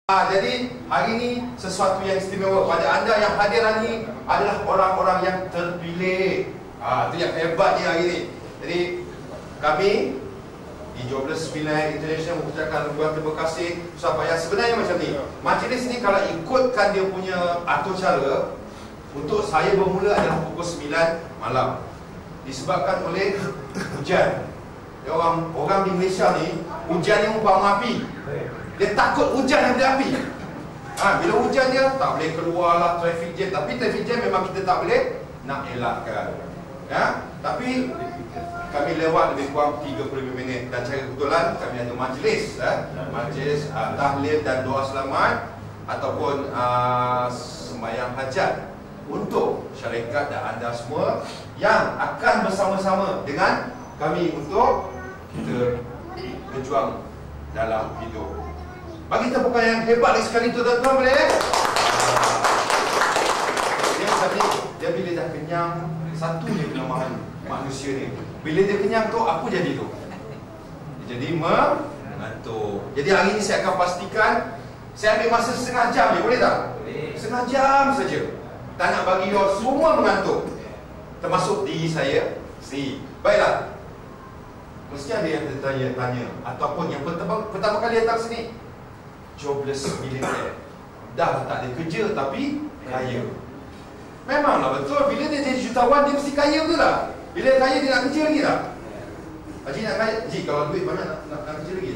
Jadi hari ini sesuatu yang istimewa pada anda yang hadir hari ini adalah orang-orang yang terpilih. Itu yang hebatnya hari ini. Jadi kami di Jobless Penang International mengucapkan ribuan terima kasih supaya sebenarnya macam ni. Majlis ni kalau ikutkan dia punya atur cara, untuk saya bermula adalah pukul 9 malam. Disebabkan oleh hujan. Orang di Malaysia ni hujan ni umpama api. Dia takut hujan yang berapi. Bila hujan dia tak boleh keluar lah, traffic jam. Tapi traffic jam memang kita tak boleh nak elakkan. Tapi kami lewat lebih kurang 35 minit. Dan cara kebetulan kami ada majlis, majlis tahlil dan doa selamat ataupun sembahyang hajat untuk syarikat dan anda semua yang akan bersama-sama dengan kami untuk kita berjuang dalam hidup. Bagi tepukan yang hebat sekali tu tuan-tuan boleh? Dia bila dah kenyang, satu je kelemahan manusia ni. Bila dia kenyang tu, apa jadi tu? Dia jadi mengantuk. Jadi hari ni saya akan pastikan, saya ambil masa setengah jam je, boleh tak? Boleh. Setengah jam saja. Tak nak bagi you semua mengantuk. Termasuk diri saya sendiri. Baiklah. Mesti ada yang tanya ataupun yang pertama kali datang sini, jobless millionaire. Dah tak ada kerja tapi kaya. Memanglah betul, bila dia jadi jutawan dia mesti kaya betul tak? Bila dia kaya dia nak kerja lagi tak? Haji nak kaya? Haji kalau duit banyak nak kerja lagi?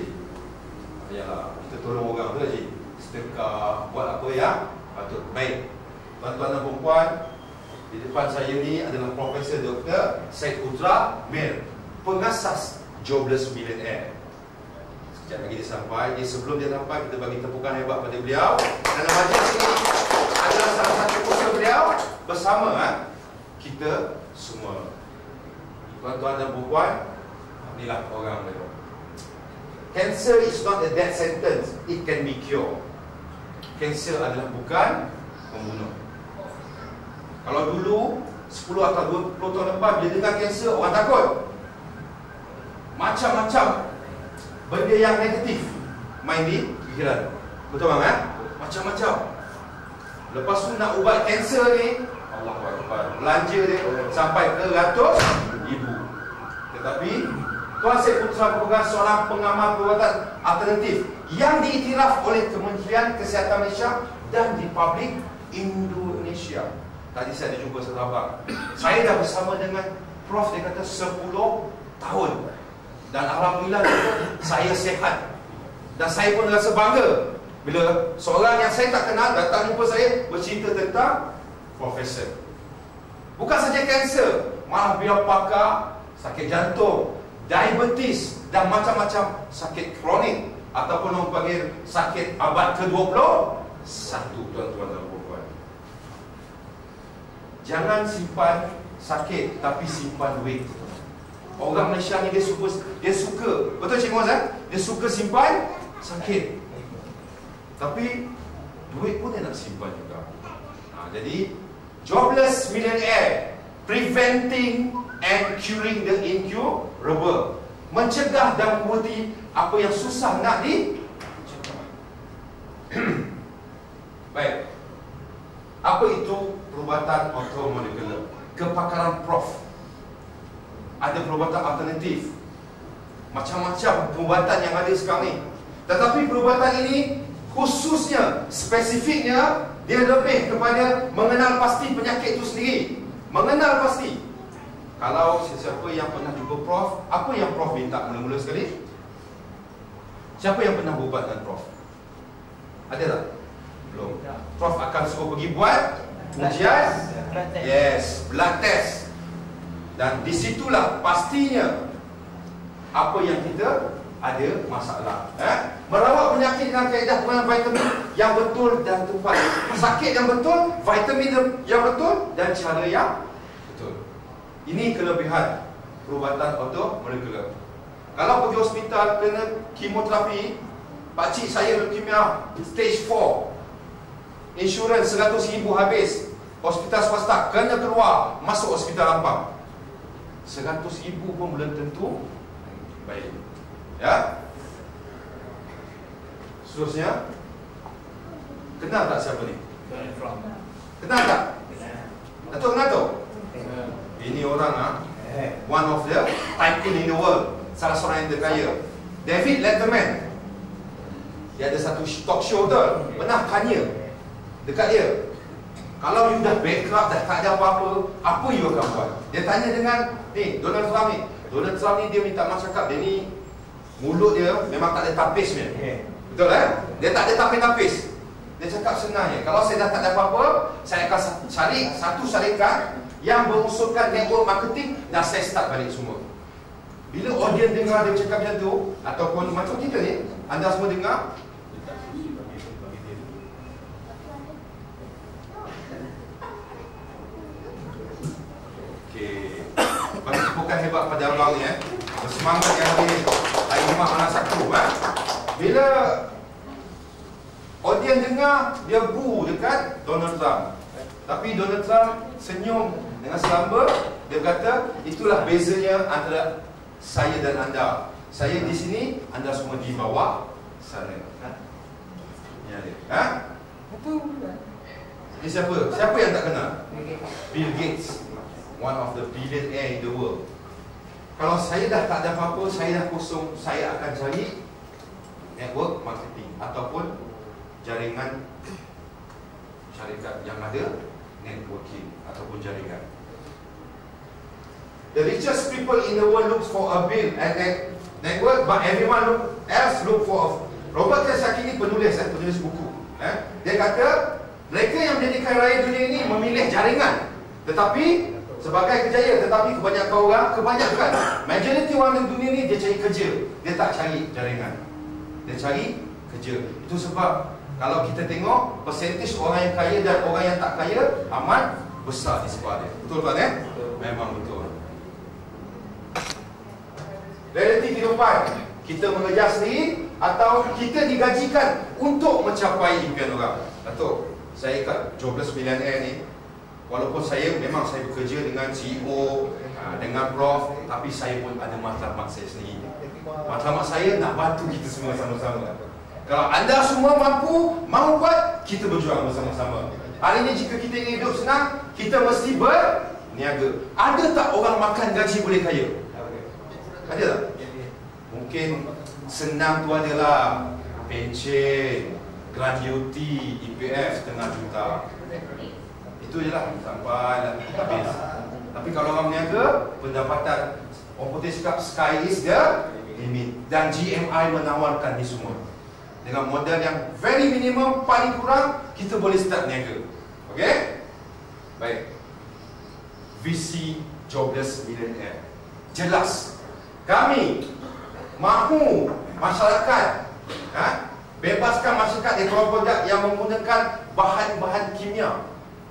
Yalah, kita tolong orang tu Haji. Sedekah, buat apa ya? Patut. Baik, tuan-tuan dan perempuan, di depan saya ni adalah Profesor Dr. Syed Putra Mir, pengasas Jobless Millionaire. Sekejap lagi dia sampai. Sebelum dia sampai, kita bagi tepukan hebat pada beliau. Dan majlis ini adalah salah satu usaha beliau bersama kita semua. Tuan-tuan dan perempuan, inilah orang beliau. Cancer is not a death sentence, it can be cured. Cancer adalah bukan membunuh. Kalau dulu 10 atau 20 tahun lepas bila dengar cancer, orang takut. Macam-macam benda yang negatif main di fikiran. Betul bang? Macam-macam. Lepas tu nak ubat kanser ni, Allahu Akbar, belanja dia sampai ke ratus ribu. Tetapi Tuan Syed Putra merupakan seorang pengamal perubatan alternatif yang diiktiraf oleh Kementerian Kesihatan Malaysia dan Republik Indonesia. Tadi saya ada jumpa satu abang, saya dah bersama dengan Prof, dia kata 10 tahun. Dan alhamdulillah saya sihat. Dan saya pun rasa bangga bila seorang yang saya tak kenal datang jumpa saya bercerita tentang Profesor. Bukan saja kanser, malah beliau pakar sakit jantung, diabetes dan macam-macam sakit kronik ataupun orang panggil sakit abad ke-21, tuan-tuan dan puan-puan. Jangan simpan sakit tapi simpan duit. Orang Malaysia ni dia suka, betul Cik Muaz? Dia suka simpan sakit, tapi duit pun dia nak simpan juga. Jadi Jobless Millionaire, preventing and curing the incurable, mencegah dan mengubati apa yang susah nak dicegah. Baik, apa itu perubatan automolekular? Kepakaran Prof. Ada perubatan alternatif, macam-macam perubatan yang ada sekarang ni. Tetapi perubatan ini khususnya, spesifiknya, dia lebih kepada mengenal pasti penyakit itu sendiri. Mengenal pasti. Kalau sesiapa yang pernah jumpa Prof, apa yang Prof minta mula-mula sekali? Siapa yang pernah berubat dengan Prof? Ada tak? Belum. Prof akan suruh pergi buat ujian. Yes, blood test. Dan disitulah pastinya apa yang kita ada masalah. Merawat penyakit dengan kaedah penggunaan vitamin yang betul dan tepat. Sakit yang betul, vitamin yang betul dan cara yang betul. Ini kelebihan perubatan automolekular. Kalau pergi hospital kena kemoterapi, pakcik saya leukemia stage 4, insurans 100,000 habis, hospital swasta kena keluar, masuk hospital Ampang, 100,000 pun belum tentu baik. Ya. Seterusnya, Kenal tak siapa ni? Kenal tak? Datuk kenal tu? Ini orang one of the tycoon in the world. Salah seorang yang terkaya. David Letterman. Dia ada satu talk show tu. Pernah tanya dekat dia, kalau you dah bankrupt, dah tak ada apa-apa, apa you akan buat? Dia tanya dengan ni, Donald Trump ni. Donald Trump ni dia minta maaf cakap, dia ni mulut dia memang tak ada tapis ni. Betul Dia tak ada tapis-tapis. Dia cakap senangnya, kalau saya dah tak ada apa-apa, saya akan cari satu syarikat yang mengusulkan network marketing dan saya start balik semua. Bila audience dengar dia cakap macam tu, ataupun macam kita ni, anda semua dengar, okey, bagi tepukan hebat pada abang ni bersemangat yang hadir hari Jumaat malam Sabtu. Bila audience dengar, dia boo dekat Donald Trump. Tapi Donald Trump senyum dengan selamba. Dia kata, itulah bezanya antara saya dan anda. Saya di sini, anda semua di bawah sana. Ni ada. Ini siapa? Siapa yang tak kenal? Bill Gates, one of the billionaire in the world. Kalau saya dah tak ada apa-apa, saya dah kosong, saya akan cari network marketing ataupun jaringan syarikat yang ada networking ataupun jaringan. The richest people in the world look for a bill and network, but everyone else look for a... Robert Kiyosaki ni penulis buku. Dia kata mereka yang menjadi kaya raya dunia ini memilih jaringan, tetapi sebagai kejaya, tetapi kebanyakan majoriti orang di dunia ni dia cari kerja, dia tak cari jaringan, dia cari kerja. Itu sebab kalau kita tengok persentage orang yang kaya dan orang yang tak kaya amat besar di sebelah dia. Betul kan? Memang betul. Realiti kehidupan, kita mengejar sendiri atau kita digajikan untuk mencapai impian orang. Datuk, saya kat Jobless Millionaire ni, walaupun memang saya bekerja dengan CEO, dengan Prof, tapi saya pun ada matlamat saya sendiri. Matlamat saya nak bantu kita semua sama-sama. Kalau anda semua mau buat, kita berjuang bersama-sama. Hari ini jika kita ingin hidup senang, kita mesti berniaga. Ada tak orang makan gaji boleh kaya? Ada tak? Mungkin senang tu adalah pencen, gratuity, EPF setengah juta. Itu je lah, sampai habis. Tapi kalau orang berniaga, pendapatan, orang putih cakap sky is the limit. Dan GMI menawarkan ni semua. Dengan modal yang very minimum, paling kurang, kita boleh start niaga. Okay? Baik. VC Jobless Millionaire. Jelas. Kami mahu masyarakat bebaskan masyarakat dari produk yang menggunakan bahan-bahan kimia.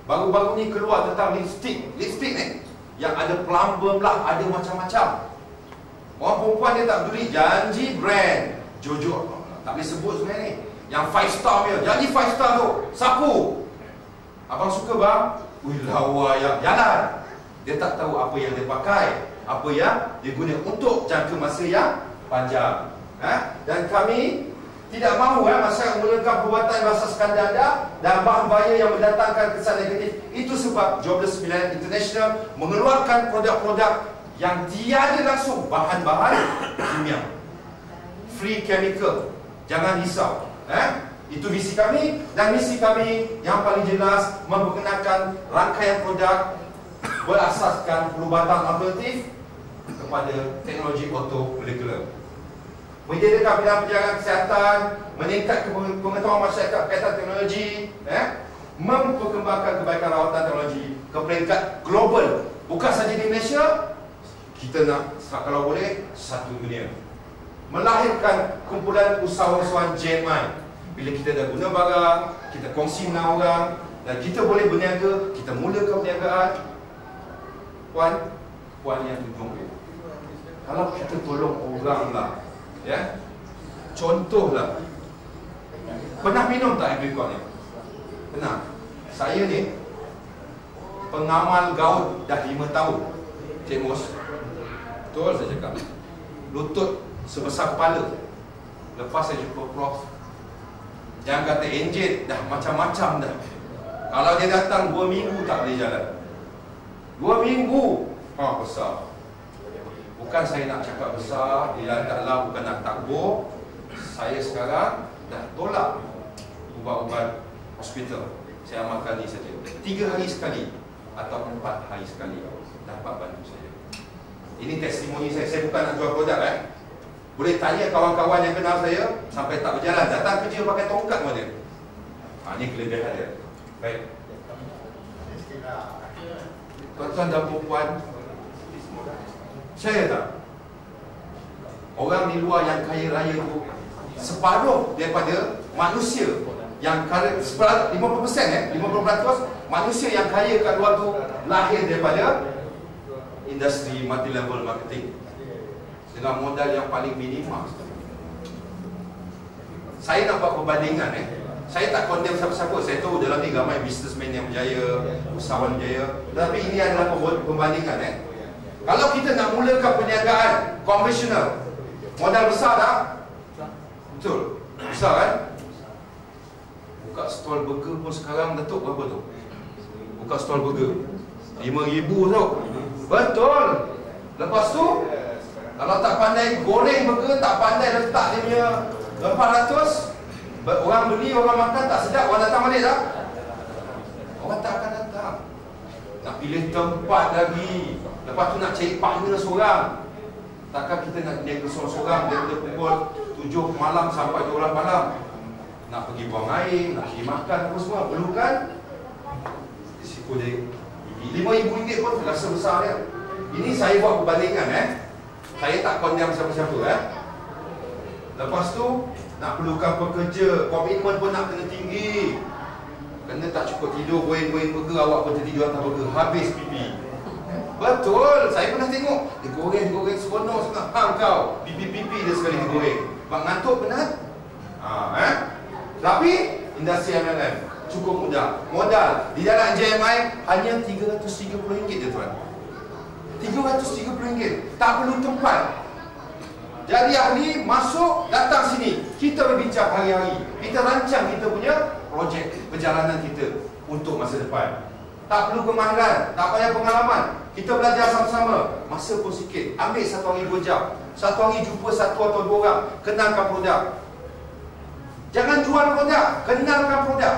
Baru-baru ni keluar tentang lipstick ni yang ada plumber lah, ada macam-macam. Orang perempuan dia tak peduli, janji brand Jojo, tak boleh sebut sebenarnya ni, yang 5 star dia, janji 5 star tu, sapu. Abang suka bang? Wih lawa yang jalan. Dia tak tahu apa yang dia pakai, apa yang dia guna untuk jangka masa yang panjang. Dan kami tidak mahu masyarakat menggunakan perbuatan berasaskan dada dan bahaya yang mendatangkan kesan negatif. Itu sebab Jobless Millionaire International mengeluarkan produk-produk yang tiada langsung bahan-bahan kimia, free chemical. Jangan risau. Itu visi kami. Dan misi kami yang paling jelas, memperkenalkan rangkaian produk berasaskan perubatan alternatif kepada teknologi auto-molekular, menyediakan bidang penjagaan kesihatan, meningkatkan pengetahuan masyarakat berkaitan teknologi, memperkembangkan kebaikan rawatan teknologi ke peringkat global. Bukan saja di Malaysia, kita nak kalau boleh satu dunia. Melahirkan kumpulan usahawan JMI. Bila kita dah guna barang, kita kongsi dengan orang dan kita boleh berniaga, kita mulakan perniagaan. Puan yang tunggu. Kalau kita tolong orang lah, contohlah, pernah minum tak apricot ni? Pernah. Saya ni pengamal gaut dah 5 tahun, Cik Mus. Betul saya cakap. Lutut sebesar kepala. Lepas saya jumpa Prof, Yang kata enjin dah macam-macam dah. Kalau dia datang 2 minggu tak boleh jalan. 2 minggu. Besar. Bukan saya nak cakap besar, dilantaklah bukan nak takbur. Saya sekarang dah tolak ubat-ubat hospital. Saya amalkan ni saja. 3 hari sekali atau 4 hari sekali dapat bantu saya. Ini testimoni saya. Saya bukan nak jual produk Boleh tanya kawan-kawan yang kenal saya sampai tak berjalan, datang kerja pakai tongkat pun dia. Ini kelebihan dia. Baik. Tuan-tuan dan puan, saya tak, orang di luar yang kaya raya tu separuh daripada manusia yang kaya, 50% 50% manusia yang kaya kat luar tu lahir daripada industri multi level marketing dengan modal yang paling minimum. Saya nak buat perbandingan Saya tak condemn siapa-siapa. Saya tahu dalam ni ramai businessman yang berjaya, usahawan berjaya. Tetapi ini adalah perbandingan Kalau kita nak mulakan perniagaan konvensional, modal besar tak? Betul? Besar kan? Buka stall burger pun sekarang Datuk berapa tu? Buka stall burger 5,000 tu. Betul. Lepas tu kalau tak pandai goreng burger, tak pandai letak dia punya 400, orang beli, orang makan tak sedap, orang datang balik tak? Orang tak akan datang. Nak pilih tempat lagi. Lepas tu nak cari partner seorang. Takkan kita nak niaga seorang-seorang daripada pukul 7 malam sampai 12 malam. Nak pergi buang air, nak pergi makan apa semua. Perlukan risiko dia RM5,000 pun rasa besar dia. Ini saya buat perbandingan Saya tak condemn siapa-siapa Lepas tu nak perlukan pekerja, komitmen pun nak kena tinggi. Kena tak cukup tidur, goreng-goreng burger, awak pun tertidur atas burger, habis pipi. Betul, saya pernah tengok dia goreng seronok sangat. Hang kau, pipi-pipi dia sekali dia goreng. Bang ngantuk penat? Tapi industri MLM cukup mudah. Modal di dalam JMI hanya RM330 je tuan. RM330. Tak perlu tempat. Jadi ahli masuk, datang sini. Kita berbincang hari-hari. Kita rancang kita punya projek perjalanan kita untuk masa depan. Tak perlu kemahiran, tak payah pengalaman. Kita belajar sama-sama. Masa pun sikit. Ambil 1 hari 2 jam. 1 hari jumpa 1 atau 2 orang. Kenalkan produk. Jangan jual produk, kenalkan produk.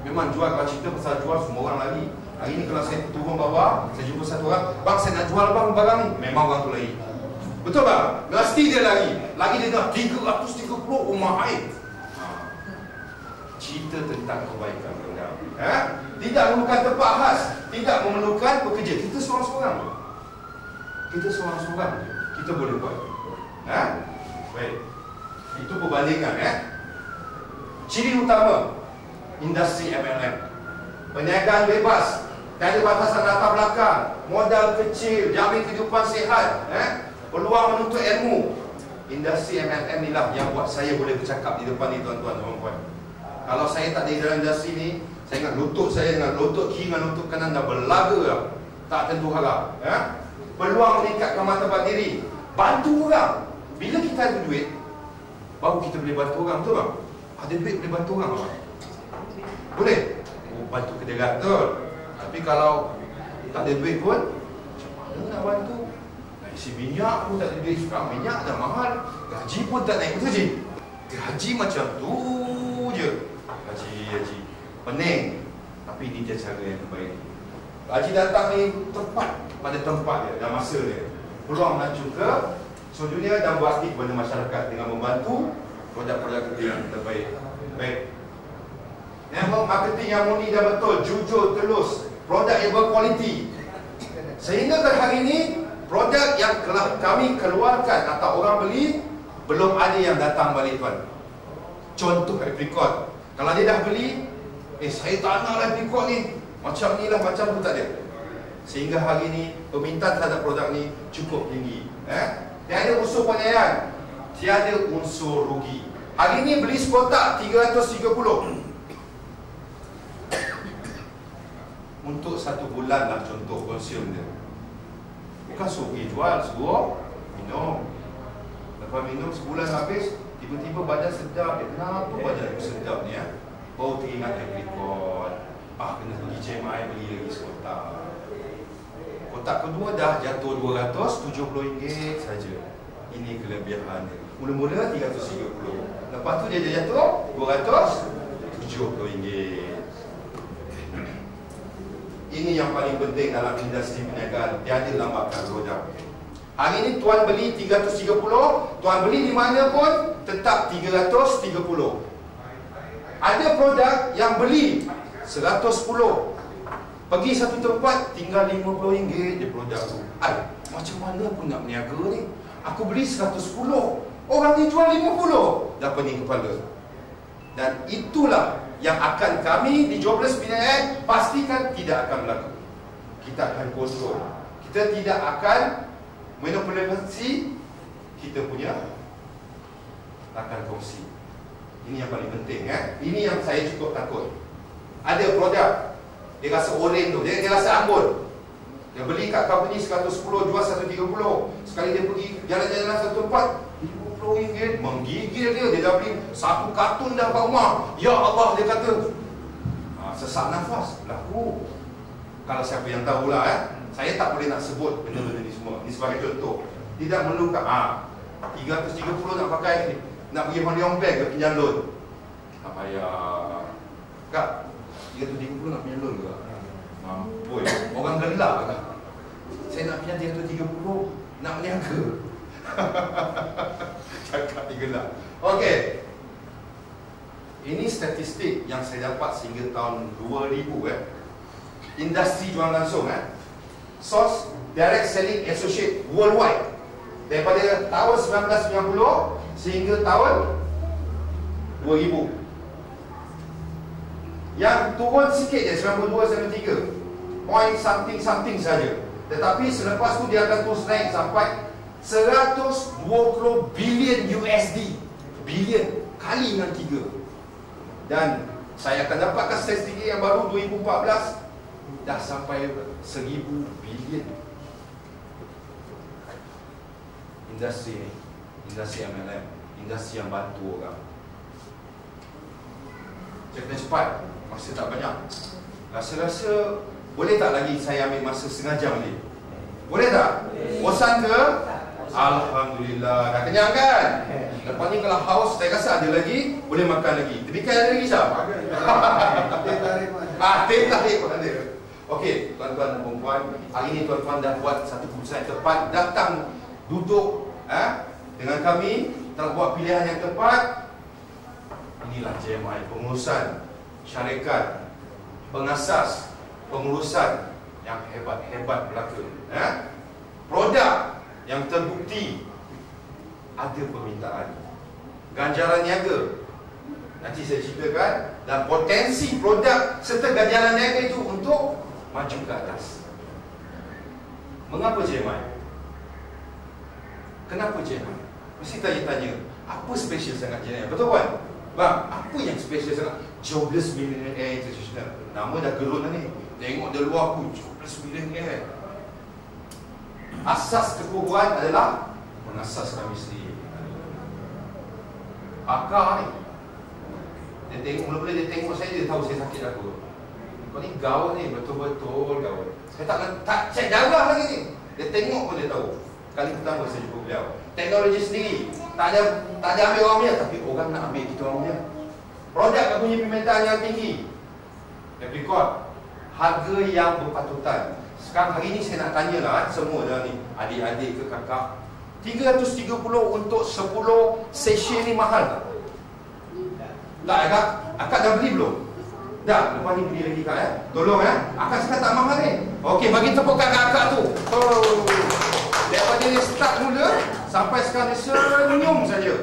Memang jual, kalau cerita pasal jual, semua orang lari. Hari ni kalau saya turun bawah, saya jumpa 1 orang, bang saya nak jual bang barang ni. Memang orang tu lari. Betul bang? Mesti dia lari. Lagi dia dah 330 rumah air. Cerita tentang kebaikan produk. Tidak memerlukan tempat khas, tidak memerlukan pekerja. Kita seorang-seorang. Kita boleh buat. Baik. Itu perbandingan Ciri utama industri MLM. Perniagaan bebas, tak ada batasan latar belakang, modal kecil, jamin kehidupan sihat, peluang menuntut ilmu. Industri MLM inilah yang buat saya boleh bercakap di depan ni tuan-tuan dan puan. Kalau saya tak ada dalam industri ni, saya ingat lutut saya dengan lutut kiri dengan lutut kanan dah berlaga dah. Tak tentu harap. Peluang meningkatkan martabat diri, bantu orang. Bila kita ada duit, baru kita boleh bantu orang, betul tak? Ada duit boleh bantu orang tak? Boleh? Bantu kedai betul. Tapi kalau tak ada duit pun, macam mana nak bantu? Nak isi minyak pun tak ada duit. Sekarang minyak dah mahal, gaji pun tak naik, betul je? Gaji macam tu je. Haji pening. Tapi ini dia cara yang terbaik. Haji datang ni tepat pada tempat dia dan masa dia. Peluang maju ke seluruh dunia dan beraktif kepada masyarakat dengan membantu produk-produk kita yang terbaik. Baik. Network marketing yang murni dan betul, jujur, telus, produk yang berkualiti. Sehingga ke hari ini produk yang kami keluarkan atau orang beli belum ada yang datang balik tuan. Contoh apricot. Kalau dia dah beli, saya tak nak apricot ni. Macam ni lah, macam tu tak ada. Sehingga hari ini permintaan terhadap produk ni cukup tinggi. Tiada unsur penilaian, tiada unsur rugi. Hari ini beli sekotak 330 untuk 1 bulan lah contoh konsum dia. Bukan suruh pergi jual, suruh minum. Lepas minum sebulan habis 3 Tiba-tiba badan sedap. Kenapa badan aku sedap ni ya? Baru teringat apricot. Kena pergi JMI beli lagi sekotak. Kotak kedua dah jatuh RM270 saja. Ini kelebihan dia. Mula-mula RM330. Lepas tu dia jatuh RM270. Ini yang paling penting dalam industri perniagaan. Tiada lambatkan produk. Hari ini tuan beli 330, tuan beli di mana pun tetap 330. Ada produk yang beli 110, pergi satu tempat tinggal RM50 je produk tu. Macam mana aku nak berniaga ni? Aku beli 110, orang ni jual 50. Dah pening kepala. Dan itulah yang akan kami di Jobless Pinaan pastikan tidak akan berlaku. Kita akan kontrol. Kita tidak akan monopolisasi kita punya akan kongsi. Ini yang paling penting. Ini yang saya cukup takut. Ada produk, dia rasa oren tu, dia rasa anggur. Dia beli kat company 110, jual 130. Sekali dia pergi jalan-jalan satu tempat, RM50, menggigil dia. Dia dah beli satu kartun dah kat rumah. Ya Allah, dia kata, sesak nafas, laku. Kalau siapa yang tahulah, saya tak boleh nak sebut benda-benda ni semua. Ini sebagai contoh. Tidak memerlukan 330 nak pakai, nak pergi Hong Bank ke pinjam loan. Tak payah. Kak, 330 nak pinjam loan ke? Mampus, orang gelak kan? Saya nak pinjam 330, nak berniaga. Cakap dia gelak. Okey. Ini statistik yang saya dapat sehingga tahun 2000 industri jual langsung Source Direct Selling Associate Worldwide daripada tahun 1990 sehingga tahun 2000. Yang turun sikit je 92-93, point something saja. Tetapi selepas tu dia akan terus naik sampai 120 bilion USD. Bilion kali dengan 3. Dan saya akan dapatkan statistik yang baru 2014 dah sampai 1000 bilion. Industri ni, industri MLM, industri yang bantu orang. Cepat-cepat, masa tak banyak. Rasa-rasa boleh tak lagi saya ambil masa setengah jam ni? Boleh tak? Bosan ke? Alhamdulillah, dah kenyang kan? Lepas ni kalau haus, saya rasa ada lagi, boleh makan lagi. Demikian ada lagi siapa? Teh tarik pun ada. Okey, tuan-tuan dan perempuan, hari ini tuan-tuan dah buat satu keputusan yang tepat, datang duduk dengan kami, telah buat pilihan yang tepat. Inilah JMI, pengurusan syarikat, pengasas, pengurusan yang hebat-hebat berlaku. Produk yang terbukti ada permintaan, ganjaran niaga. Nanti saya ceritakan, dan potensi produk serta ganjaran niaga itu untuk maju ke atas. Mengapa JMI? Kenapa JMI? Mesti tanya-tanya, apa special sangat JMI? Betul kan? Bang, apa yang special sangat? Jobless Millionaire International. Nama dah gerun ni. Tengok dari luar pun, Jobless Millionaire. Asas kekuatan adalah mengasas kami sendiri. Akar ni, dia tengok, mula-mula dia tengok saya, dia tahu saya sakit apa. Kau ni gawat ni, betul-betul gawat. Saya tak cek darah lagi ni. Dia tengok pun dia tahu. Kali pertama saya jumpa beliau, teknologi sendiri, tak ada ambil orang punya, tapi orang nak ambil kita orang punya. Produk yang punya permintaan yang tinggi, apricot, harga yang berpatutan. Sekarang hari ni saya nak tanyalah semua dah ni, adik-adik ke kakak, 330 untuk 10 session ni mahal tak? Tak akak? Akak dah beli belum? Dah, lepas ni beli lagi kak tolong akak cakap tak mahal ni. Okey, bagi tepuk kat akak tu. Daripada dia start mula sampai sekarang dia senyum saja.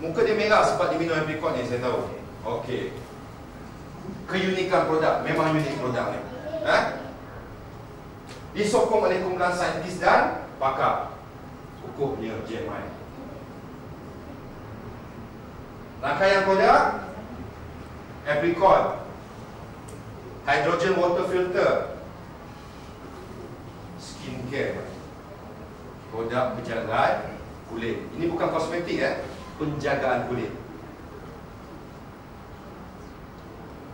Muka dia merah sebab dia minum apricot ni, saya tahu. Okey. Keunikan produk, memang unik produk ni. Disokong oleh kumpulan saintis dan pakar. Hukumnya JMI. Rangkaian produk apricot, hydrogen water filter, skincare, produk penjagaan kulit. Ini bukan kosmetik penjagaan kulit.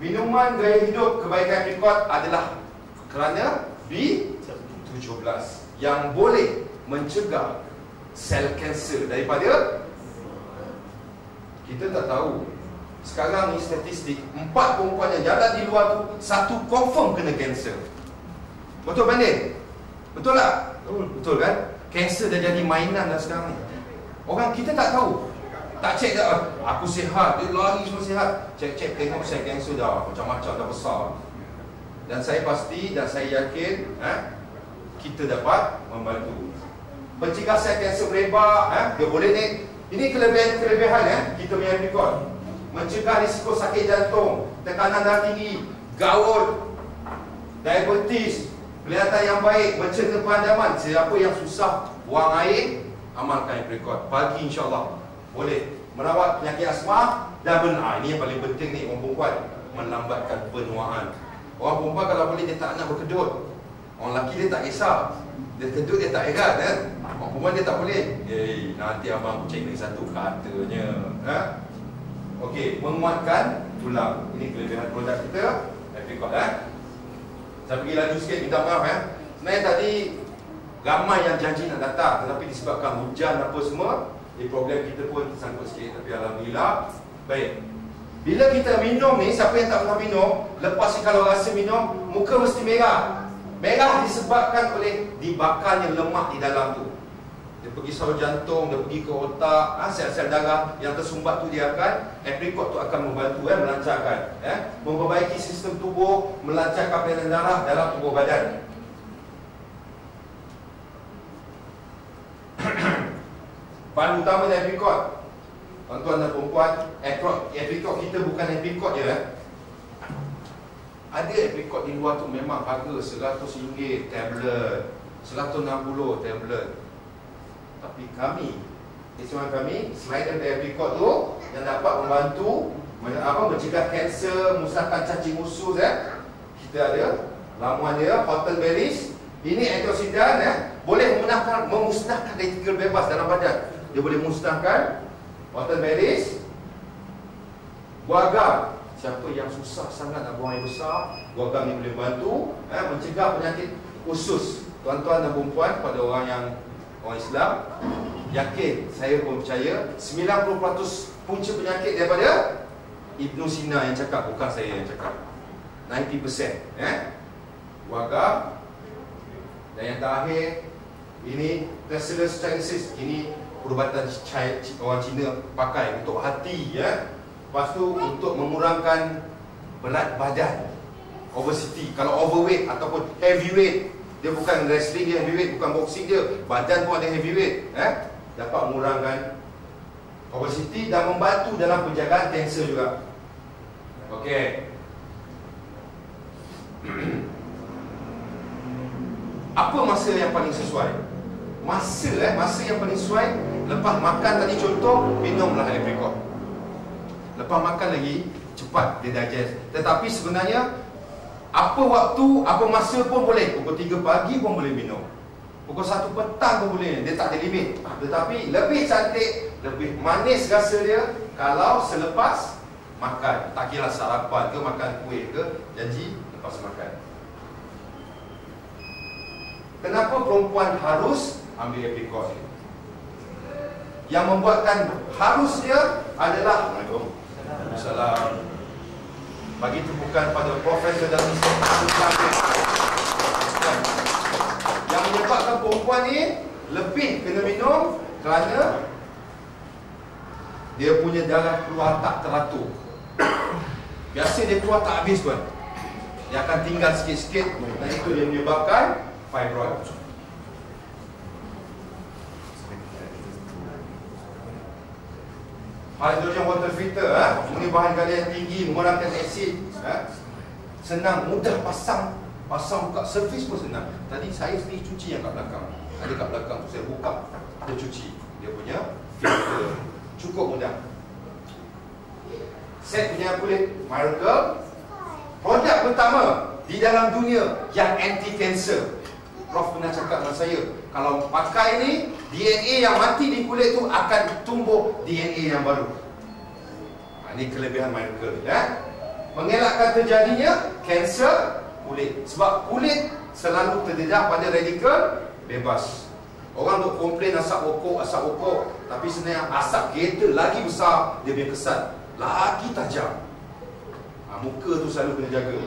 Minuman gaya hidup kebaikan aprikot adalah kerana B17 yang boleh mencegah sel kanser daripada, kita tak tahu. Sekarang ni statistik 4 perempuan yang jalan di luar tu, 1 confirm kena kanser. Betul banding? Betul tak? Betul kan? Kanser dah jadi mainan dah sekarang ni. Orang kita tak tahu. Tak cek dah, aku sihat, dia lari semua sihat. Cek-cek tengok saya kanser dah, macam-macam dah besar. Dan saya pasti dan saya yakin kita dapat membantu mencegah sel kanser berebak. Dia boleh ni. Ini kelebihan kita punya aprikot. Mencegah risiko sakit jantung, tekanan darah tinggi, gaut, diabetes, kelihatan yang baik, mencegah pemadaman. Siapa yang susah buang air, amalkan aprikot. Pagi insyaAllah boleh merawat penyakit asma dan benar. Ini yang paling penting ni, orang perempuan, melambatkan penuaan. Orang perempuan kalau boleh dia tak nak berkedut. Orang lelaki dia tak kisah, dia kedut dia tak heran kan. Orang perempuan dia tak boleh. Nanti abang cek lagi satu katanya. Okey, menguatkan tulang. Ini kelebihan produk kita, aprikot. Saya pergi laju sikit, minta maaf Sebenarnya tadi ramai yang janji nak datang, tetapi disebabkan hujan apa semua, program kita pun tersangkut sikit. Tapi alhamdulillah, baik. Bila kita minum ni, siapa yang tak pernah minum, lepas ni kalau rasa minum, muka mesti merah. Merah disebabkan oleh dibakarnya lemak di dalam tu. Dia pergi saluran jantung, dia pergi ke otak, sel-sel darah yang tersumbat tu dia akan, aprikot tu akan membantu melancarkan, memperbaiki sistem tubuh, melancarkan peredaran darah dalam tubuh badan. Bahan utama dari aprikot, tuan-tuan dan perempuan, aprikot kita bukan aprikot je Ada aprikot di luar tu memang harga RM100 tablet, RM160 tablet. Tapi kami, keistimewaan kami, selain daripada aprikot tu yang dapat membantu mencegah kanser, musnahkan cacing usus, kita ada ramuan dia, Cottonberries. Ini antioksidan, boleh memusnahkan radikel bebas dalam badan. Dia boleh musnahkan. Cottonberries, buah gam. Siapa yang susah sangat nak buang air besar, buah gam ni boleh bantu mencegah penyakit usus. Tuan-tuan dan perempuan, pada orang Islam, yakin, saya pun percaya 90% punca penyakit daripada Ibn Sina yang cakap, bukan saya yang cakap. 90%. Buah gam. Dan yang terakhir, ini Bacillus chilensis. Ini perubatan orang Cina pakai untuk hati, Lepas tu untuk mengurangkan berat badan, obesity. Kalau overweight ataupun heavyweight, dia bukan wrestling dia heavyweight, bukan boxing dia, badan pun ada heavyweight, dapat mengurangkan obesity dan membantu dalam penjagaan kanser juga. Okey. Apa masa yang paling sesuai? Masa yang paling sesuai lepas makan tadi, contoh, minumlah aprikot. Lepas makan lagi, cepat dia digest. Tetapi sebenarnya apa waktu, apa masa pun boleh. Pukul 3 pagi pun boleh minum, pukul 1 petang pun boleh. Dia tak ada limit. Tetapi lebih cantik, lebih manis rasa dia kalau selepas makan. Tak kira sarapan ke, makan kuih ke, janji lepas makan. Kenapa perempuan harus ambil aprikot? Yang membuatkan harusnya adalah Assalamualaikum. Bagi tepukan pada Profesor dan Mr. Yang menyebabkan perempuan ni lebih kena minum kerana dia punya darah keluar tak teratur. Biasa dia keluar tak habis tuan, dia akan tinggal sikit-sikit, dan itu dia menyebabkan fibroid. Hydrogen water filter, ini bahan galian tinggi, mengurangkan asid, senang, mudah pasang buka servis pun senang. Tadi saya sendiri cuci yang kat belakang, ada kat belakang tu saya buka, dia cuci dia punya filter, cukup mudah. Set punya kulit Miracle, produk pertama di dalam dunia yang anti kanser. Prof pernah cakap dengan saya, kalau pakai ni, DNA yang mati di kulit tu akan tumbuh DNA yang baru. Ini kelebihan miracle ya. Mengelakkan terjadinya kanser kulit. Sebab kulit selalu terdedah pada radikal bebas. Orang duk komplain asap rokok, tapi sebenarnya asap kereta lagi besar, dia punya kesan lagi tajam. Muka tu selalu kena jaga.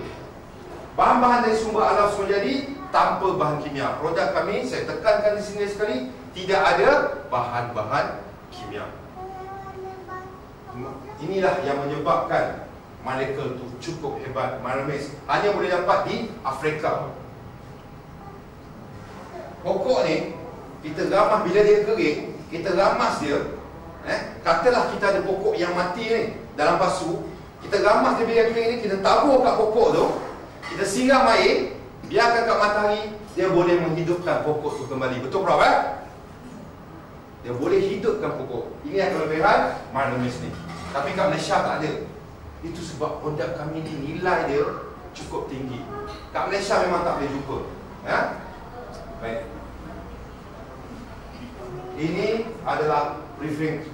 Bahan-bahan dari sumber alam semua jadi tanpa bahan kimia. Produk kami, saya tekankan di sini sekali, tidak ada bahan-bahan kimia. Inilah yang menyebabkan molekul tu cukup hebat. Maramis hanya boleh dapat di Afrika. Pokok ni kita ramas bila dia kering, kita ramas dia. Katalah kita ada pokok yang mati ni dalam pasu, kita ramas dia bila kering ni, kita tabur kat pokok tu, kita siram air, biarkan kat matahari, dia boleh menghidupkan pokok tu kembali. Betul Prof? Dia boleh hidupkan pokok. Ini yang kelebihan Maramis ni. Tapi kat Malaysia tak ada. Itu sebab produk kami ni nilai dia cukup tinggi. Kat Malaysia memang tak boleh jumpa. Baik. Ini adalah briefing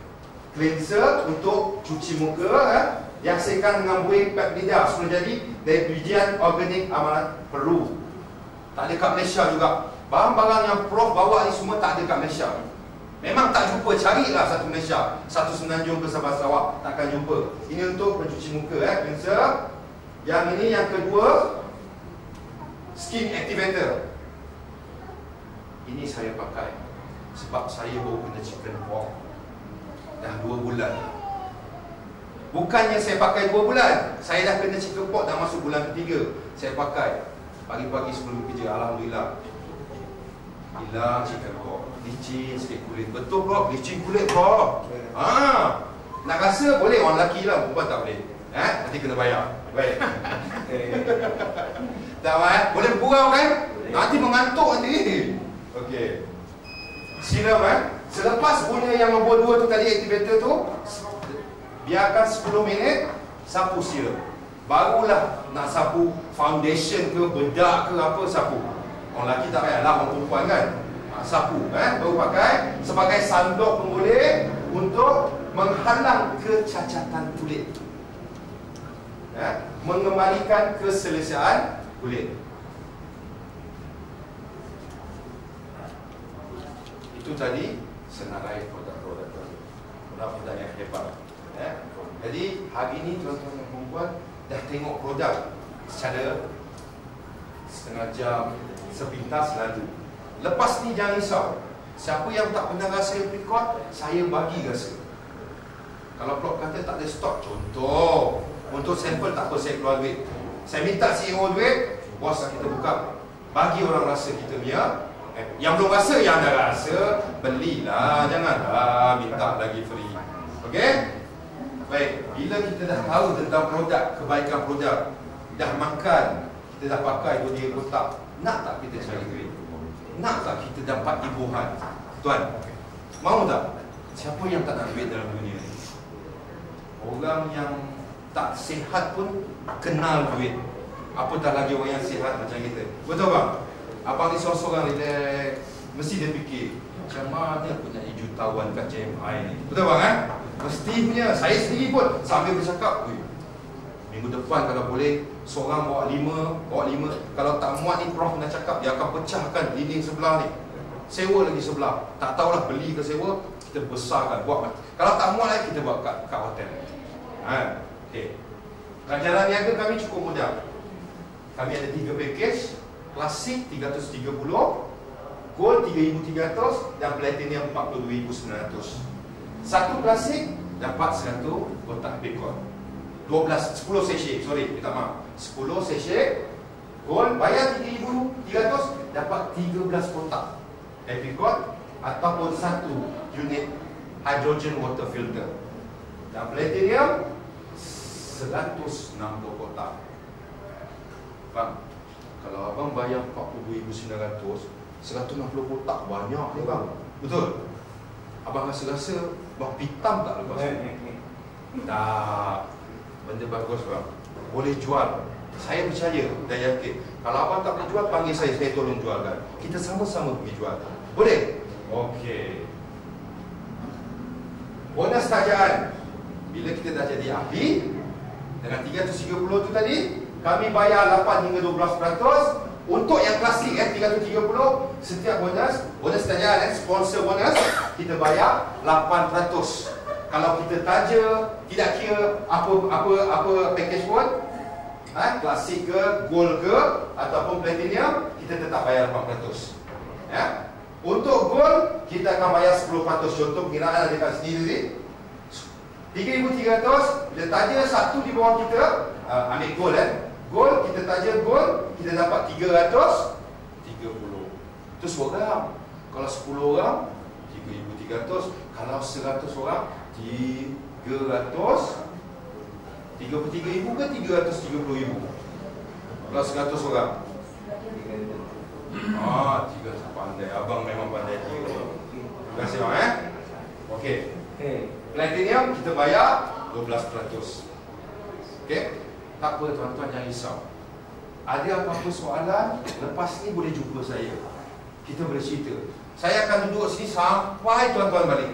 cleanser untuk cuci muka dihasilkan dengan buih pep lidah. Semua jadi dari bijian organik amalan Peru. Tak ada kat Malaysia juga. Barang-barang yang Prof bawa ni semua tak ada kat Malaysia. Memang tak jumpa, carilah satu Malaysia, satu Semenanjung ke Sabah Sarawak, takkan jumpa. Ini untuk pencuci muka cleanser. Yang ini yang kedua, skin activator. Ini saya pakai sebab saya baru kena chicken pox dah 2 bulan. Bukannya saya pakai 2 bulan, saya dah kena chicken pox, dah masuk bulan ketiga. Saya pakai pagi-pagi sebelum kerja, alhamdulillah hilang chicken pox. Licin sikit kulit. Betul Prof, licin kulit Prof. Nak rasa boleh, orang lelaki lah, perempuan tak boleh. Nanti kena bayar. Baik. Tak boleh bergurau kan? Nanti mengantuk nanti. Okey. Siram selepas guna yang nombor 2 tu tadi, activator tu, biarkan 10 minit, sapu siram. Barulah nak sapu foundation ke, bedak ke apa, sapu. Orang lelaki tak payahlah, orang perempuan kan. Sapu baru pakai sebagai sandok pun boleh untuk menghalang kecacatan kulit, mengembalikan keselesaan kulit. Itu tadi senarai produk-produk yang hebat. Jadi hari ini tuan-tuan dan puan-puan dah tengok produk secara setengah jam, sepintas lalu. Lepas ni jangan risau. Siapa yang tak pernah rasa apricot, saya bagi rasa. Kalau Prof kata tak ada stok, contoh untuk sampel tak apa, saya keluar duit. Saya minta CEO duit, bos kita buka, bagi orang rasa kita punya. Yang belum rasa, yang dah rasa, belilah, janganlah minta lagi free. Okey? Baik, bila kita dah tahu tentang produk, kebaikan produk, dah makan, kita dah pakai 2-3 kotak, nak tak kita cari duit? Nak tak kita dapat ibuhan? Tuan, mau tak? Siapa yang tak nak duit dalam dunia ni? Orang yang tak sihat pun kenal duit. Apatah lagi orang yang sihat macam kita. Betul bang? Abang ni seorang-seorang relax, mesti dia fikir macam mana aku nak jutawan kat JMI ni. Betul bang Mesti punya. Saya sendiri pun sambil bercakap, minggu depan kalau boleh seorang bawa 5. Kalau tak muat ni, Prof nak cakap dia akan pecahkan dinding sebelah ni, sewa lagi sebelah. Tak tahulah beli ke sewa, kita besarkan, buat. Kalau tak muat lagi, kita buat kat hotel. Okay. Ganjaran niaga kami cukup mudah. Kami ada 3 package. Klasik 330, Gold 3,300 dan Platinum 42,900. Satu klasik dapat 100 kotak bacon. 10 sachet, sorry, minta maaf. 10 sachet Gold, bayar 3,300, dapat 13 kotak apricot ataupun 1 unit hydrogen water filter. Dan Platinum 160 kotak. Bang, kalau abang bayar 42,900, 160 kotak banyak ni bang. Betul? Abang rasa-rasa bang pitam tak lepas ni? Tak. Benda bagus bang. Boleh jual Saya percaya dan yakin. Kalau abang tak boleh jual, panggil saya tolong jualkan. Kita sama-sama pergi jual. Boleh? Okey. Bonus tajaan. Bila kita dah jadi ahli, dengan 330 tu tadi, kami bayar 8 hingga 12%. Untuk yang klasik 330, setiap bonus tajaan, sponsor bonus, kita bayar 8%. Kalau kita taja, tidak kira apa package pun, klasik ke, gold ke, ataupun platinum, kita tetap bayar 8%. Ya? Untuk gold, kita akan bayar 10%. Contoh pengiraan ada kat sini tadi, 3,300, dia taja satu di bawah kita, ambil gold gold, kita taja gold, kita dapat 330. Itu seorang. Kalau 10 orang, 3,300. Kalau 100 orang, 333,000 ke 330,000? Kalau 100 orang. 300 pandai. Abang memang pandai kira. Terima kasih bang Okey. Platinum kita bayar 12%. Okey. Tak apa tuan-tuan, jangan risau. Ada apa-apa soalan, lepas ni boleh jumpa saya. Kita boleh cerita. Saya akan duduk sini sampai tuan-tuan balik.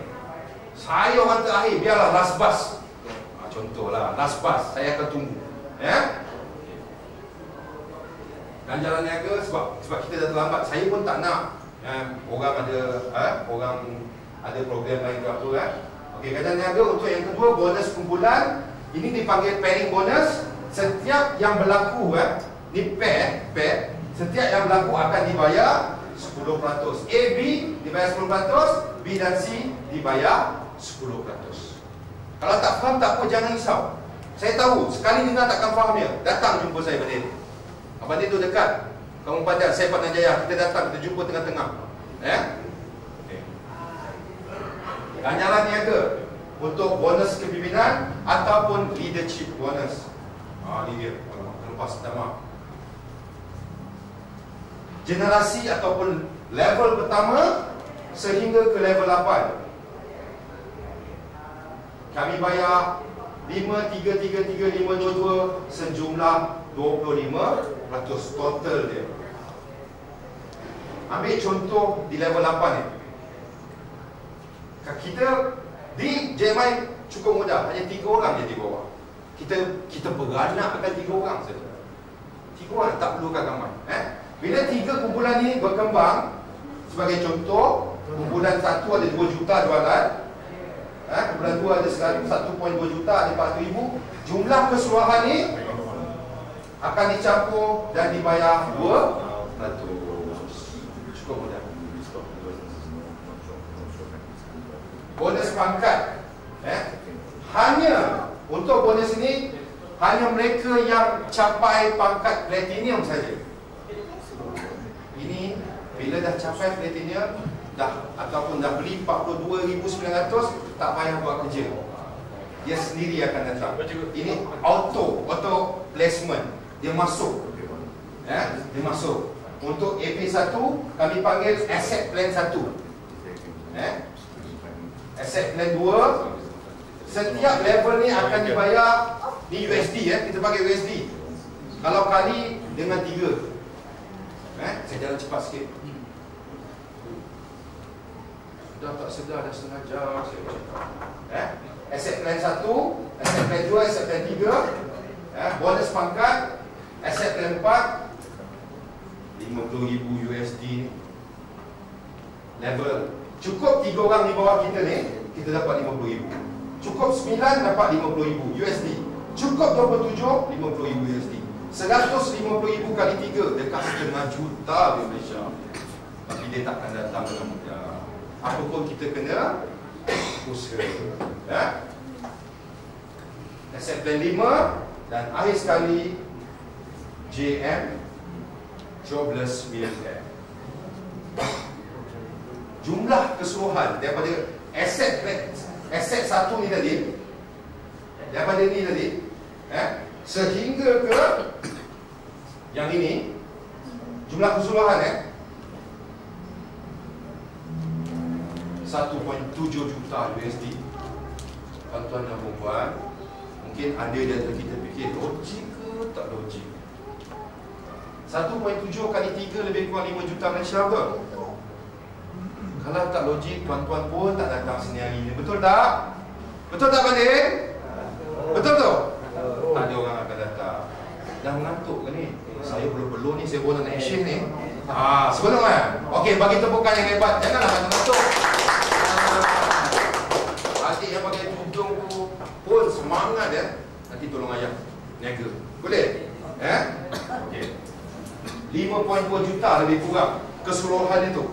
Saya orang terakhir, biarlah last bus. Contohlah, last bus. Saya akan tunggu. Ya? Dan jalan niaga sebab kita dah terlambat. Saya pun tak nak orang ada program lain ke apa kan. Okey, jalan niaga untuk yang kedua, bonus kumpulan. Ini dipanggil pairing bonus. Setiap yang berlaku ni pair, setiap yang berlaku akan dibayar 10%. A, B dibayar 10%, B dan C dibayar 10%. Kalau tak faham, tak apa, jangan risau. Saya tahu, sekali dengar takkan faham dia. Datang jumpa saya pada ni. Abang dia tu dekat Kampung Padan, saya Padang Jaya. Kita datang, kita jumpa tengah-tengah. Okay. Ganjaran niaga untuk bonus kepimpinan ataupun leadership bonus. Ini dia. Lepas pertama, generasi ataupun level pertama sehingga ke level 8. Kami bayar 5,333,522 sejumlah 25% total dia. Ambil contoh di level 8 ni. Kita di JMI cukup mudah, hanya 3 orang je di bawah. Kita beranakkan 3 orang saja. 3 orang tak perlukan ramai. Bila 3 kumpulan ini berkembang, sebagai contoh, kumpulan 1 ada 2 juta jualan, kumpulan 2 ada 1.2 juta, ada 400,000. Jumlah keseluruhan ni akan dicampur dan dibayar 2%. Cukup mudah. Bonus pangkat, hanya untuk bonus ini, hanya mereka yang capai pangkat platinum saja. Ini bila dah capai platinum, ataupun dah beli 42,900, tak payah buat kerja. Dia sendiri akan datang. Ini auto placement. Dia masuk. Dia masuk. Untuk AP1 kami panggil asset plan 1. Asset plan 2, setiap level ni akan dibayar ni USD, kita pakai USD. Kalau kali dengan 3. Saya jalan cepat sikit. Dah tak sedar, dah setengah jam saya cakap. Asset plan 1, asset plan 2, asset plan 3, bonus pangkat, asset plan 4, 50,000 USD level. Cukup 3 orang di bawah kita ni, kita dapat 50,000. Cukup 9 dapat 50,000 USD. Cukup 27, 50,000 USD. 150,000 kali 3, dekat setengah juta di Malaysia. Tapi dia takkan datang dengan mudah. Apa pun kita kena usaha. Asset plan 5 dan akhir sekali JM, Jobless Millionaire. Jumlah keseluruhan daripada asset 1 ni tadi, daripada ni tadi, sehingga ke yang ini, jumlah keseluruhan 1.7 juta USD. Tuan-tuan dan puan, mungkin ada di antara kita fikir logik ke tak logik. 1.7 kali 3 lebih kurang 5 juta Malaysia, betul? Kalau tak logik, tuan-tuan pun tak datang sini hari ini. Betul tak? Betul tak, Banding? Betul tu? Tak ada orang akan datang. Dah mengantuk ke ni? Saya belum-belum ni, saya baru nak naik shift ni. Sebelum kan? Okey, bagi tepukan yang hebat. Janganlah mengantuk. Adik yang pakai tudung tu pun semangat ya. Nanti tolong ayah niaga. Boleh? Okey. 5.2 juta lebih kurang keseluruhan itu.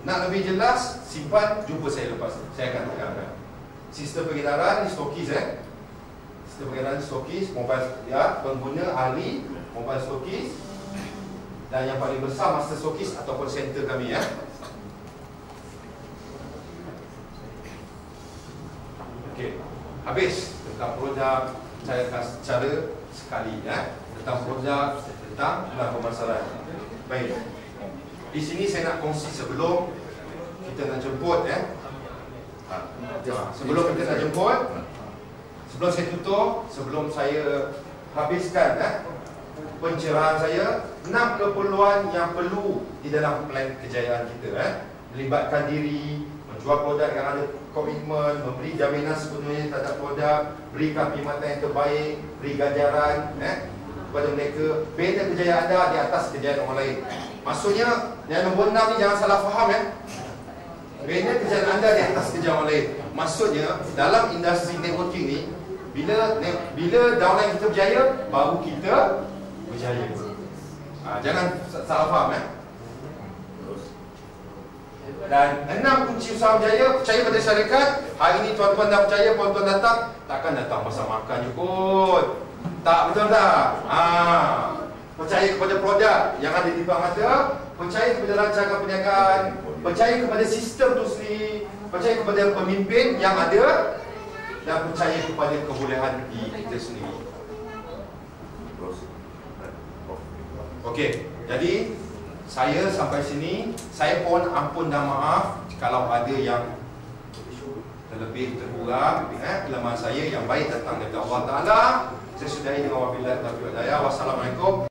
Nak lebih jelas, simpan, jumpa saya lepas. Saya akan tekankan. Sistem pengedaran ni stokis Sistem pengedaran stokis, mobile ya, pengguna ahli mobile stokis, dan yang paling besar master stokis ataupun center kami ya. Okey. Habis tentang produk, saya kasih cara sekali ya. Tentang produk, tentang pemasaran. Baik. Di sini saya nak kongsi sebelum kita nak jemput ya. Sebelum kita nak jemput, sebelum saya tutup, sebelum saya habiskan pencerahan saya, 6 keperluan yang perlu di dalam plan kejayaan kita melibatkan diri, menjual produk yang ada komitmen, memberi jaminan sepenuhnya terhadap produk, berikan perkhidmatan yang terbaik, beri ganjaran kepada mereka, bina kejayaan anda di atas kejayaan orang lain. Maksudnya yang nombor 6 ni jangan salah faham bina kejayaan anda di atas kejayaan orang lain. Maksudnya dalam industri networking ni, bila downline kita berjaya, baru kita berjaya. Jangan salah faham Dan 6 kunci usaha berjaya, percaya pada syarikat. Hari ni tuan-tuan dah percaya, tuan-tuan datang, takkan datang masa makan je kot. Tak, betul tak? Percaya kepada produk yang ada di depan mata, percaya kepada rancangan perniagaan, percaya kepada sistem tu sendiri, percaya kepada pemimpin yang ada, dan percaya kepada kebolehan diri kita sendiri. Okey, jadi saya sampai sini. Saya pun ampun dan maaf kalau ada yang terlebih terkurang, kelemahan saya yang baik datang dari Allah Ta'ala. Saya sudahi dengan wabillahi taufiq wal hidayah. Wassalamualaikum